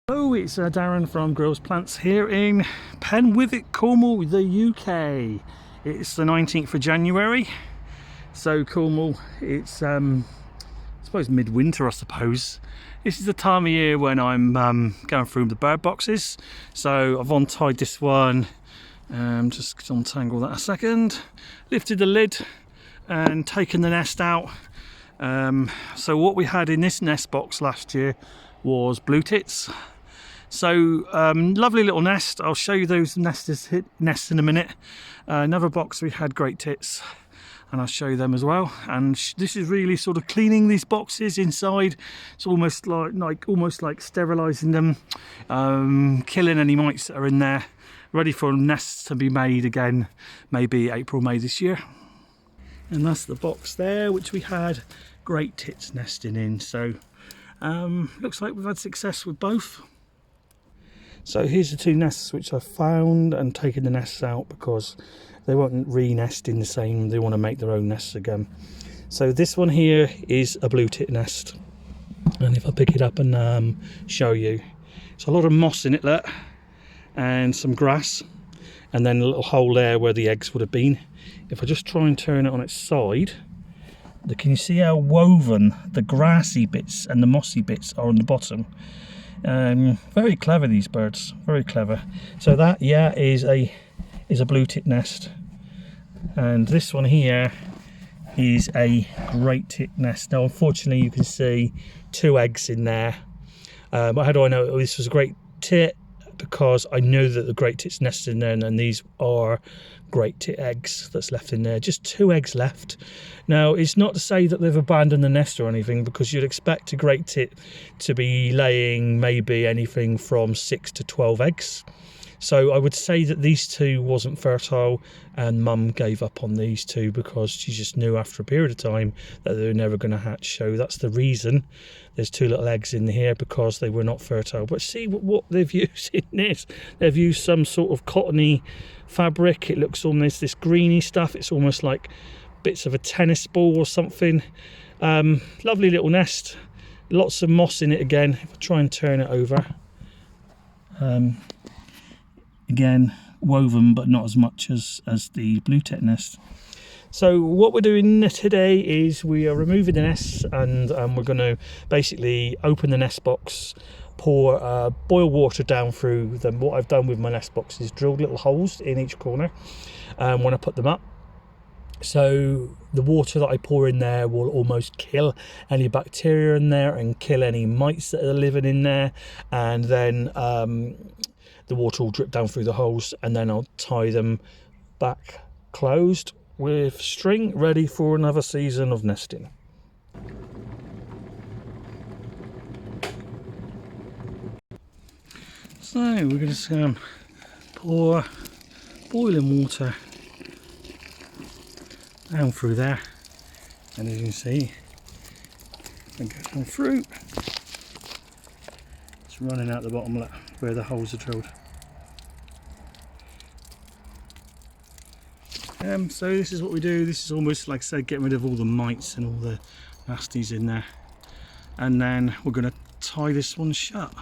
Hello, it's Darren from Grills Plants here in Penwithett, Cornwall, the UK. It's the 19th of January, so Cornwall, it's I suppose midwinter, I suppose. This is the time of year when I'm going through the bird boxes. So I've untied this one, just untangle that a second, lifted the lid and taken the nest out. So what we had in this nest box last year was blue tits. So lovely little nest. I'll show you those nests in a minute. Another box we had great tits, and I'll show you them as well. And this is really sort of cleaning these boxes inside. It's almost like sterilizing them, killing any mites that are in there, ready for nests to be made again, maybe April, May this year. And that's the box there which we had great tits nesting in. So looks like we've had success with both. So here's the two nests which I found and taken the nests out because they won't re-nest in the same, they want to make their own nests again. So this one here is a blue tit nest, and if I pick it up and show you, it's a lot of moss in it, look, and some grass, and then a little hole there where the eggs would have been. If I just try and turn it on its side, can you see how woven the grassy bits and the mossy bits are on the bottom? Very clever, these birds, very clever. So that, yeah, is a blue tit nest, and this one here is a great tit nest. Now unfortunately you can see two eggs in there, but how do I know this was a great tit? Because I know that the great tits nested in there, and these are great tit eggs that's left in there. Just two eggs left. Now it's not to say that they've abandoned the nest or anything, because you'd expect a great tit to be laying maybe anything from 6 to 12 eggs. So I would say that these two wasn't fertile, and mum gave up on these two because she just knew after a period of time that they were never going to hatch. So that's the reason there's two little eggs in here, because they were not fertile. But see what they've used in this. They've used some sort of cottony fabric. It looks almost this greeny stuff. It's almost like bits of a tennis ball or something. Lovely little nest. Lots of moss in it again. If I try and turn it over. Again, woven, but not as much as the blue tit nest. So what we're doing today is we are removing the nests, and we're going to basically open the nest box, pour boil water down through them. What I've done with my nest box is drilled little holes in each corner when I put them up. So the water that I pour in there will almost kill any bacteria in there and kill any mites that are living in there, and then the water will drip down through the holes, and then I'll tie them back closed with string, ready for another season of nesting. So we're going to pour boiling water down through there, and as you can see, it goes down through. It's running out the bottom, look, where the holes are drilled. So this is what we do. This is almost, like I said, getting rid of all the mites and all the nasties in there, and then we're going to tie this one shut.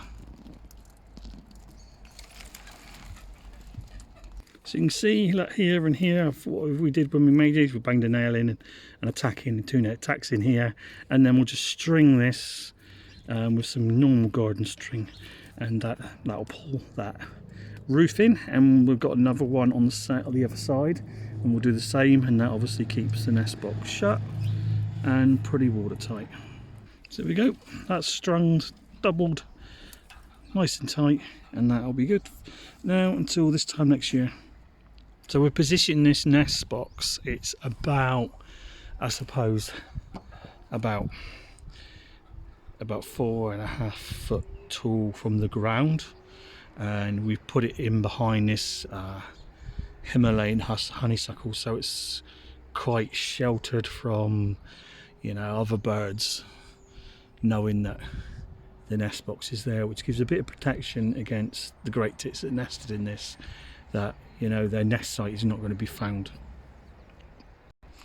So you can see, like, here and here, what we did when we made these, we banged a nail in and a tack in, 2 net tacks in here, and then we'll just string this with some normal garden string, and that'll pull that roof in. And we've got another one on the other side, and we'll do the same, and that obviously keeps the nest box shut and pretty watertight. So there we go, that's strung, doubled, nice and tight, and that'll be good now until this time next year. So we're positioning this nest box, it's about, I suppose, about 4.5 foot tall from the ground, and we've put it in behind this Himalayan honeysuckle, so it's quite sheltered from, you know, other birds, knowing that the nest box is there, which gives a bit of protection against the great tits that nested in this, that, you know, their nest site is not going to be found.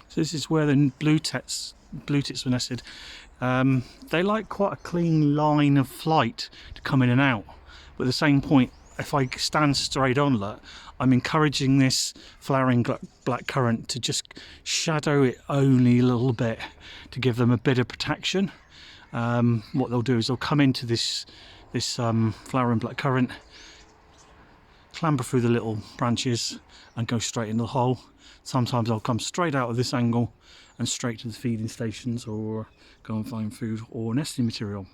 So this is where the blue tits were nested. They like quite a clean line of flight to come in and out. But at the same point, if I stand straight on, look, I'm encouraging this flowering black currant to just shadow it only a little bit to give them a bit of protection. What they'll do is they'll come into this flowering black currant, clamber through the little branches and go straight into the hole. Sometimes I'll come straight out of this angle and straight to the feeding stations, or go and find food or nesting material.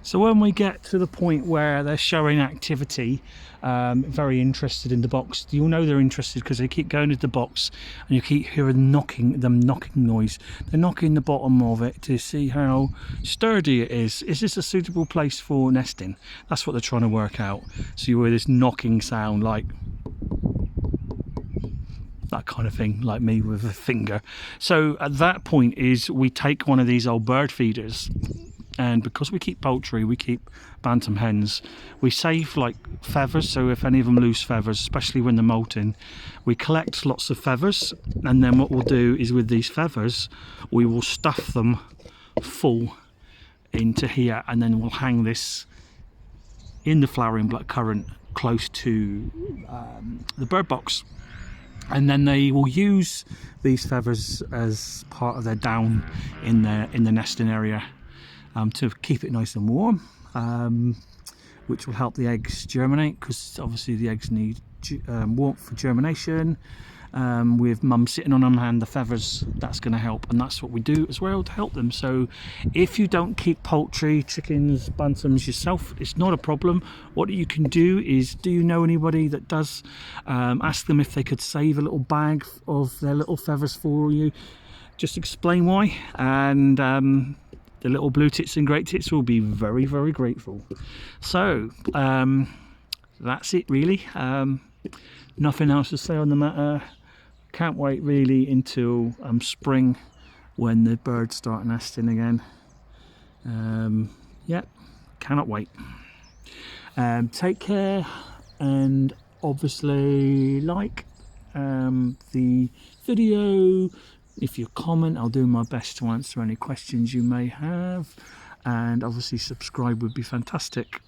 So when we get to the point where they're showing activity, very interested in the box, you'll know they're interested because they keep going to the box and you keep hearing knocking noise. They're knocking the bottom of it to see how sturdy it is. Is this a suitable place for nesting? That's what they're trying to work out. So you hear this knocking sound, like that kind of thing, like me with a finger. So at that point is we take one of these old bird feeders, and because we keep poultry, we keep bantam hens, we save like feathers. So if any of them lose feathers, especially when they're molting, we collect lots of feathers, and then what we'll do is with these feathers we will stuff them full into here, and then we'll hang this in the flowering black currant close to the bird box, and then they will use these feathers as part of their down in the nesting area, to keep it nice and warm, which will help the eggs germinate, because obviously the eggs need warmth for germination. With mum sitting on them and the feathers, that's going to help, and that's what we do as well to help them. So if you don't keep poultry, chickens, bantams yourself, it's not a problem. What you can do is, do you know anybody that does? Ask them if they could save a little bag of their little feathers for you. Just explain why, and the little blue tits and great tits will be very, very grateful. So that's it really. Nothing else to say on the matter. Can't wait really until spring, when the birds start nesting again. Yeah, cannot wait. Take care, and obviously like the video. If you comment, I'll do my best to answer any questions you may have, and obviously subscribe would be fantastic.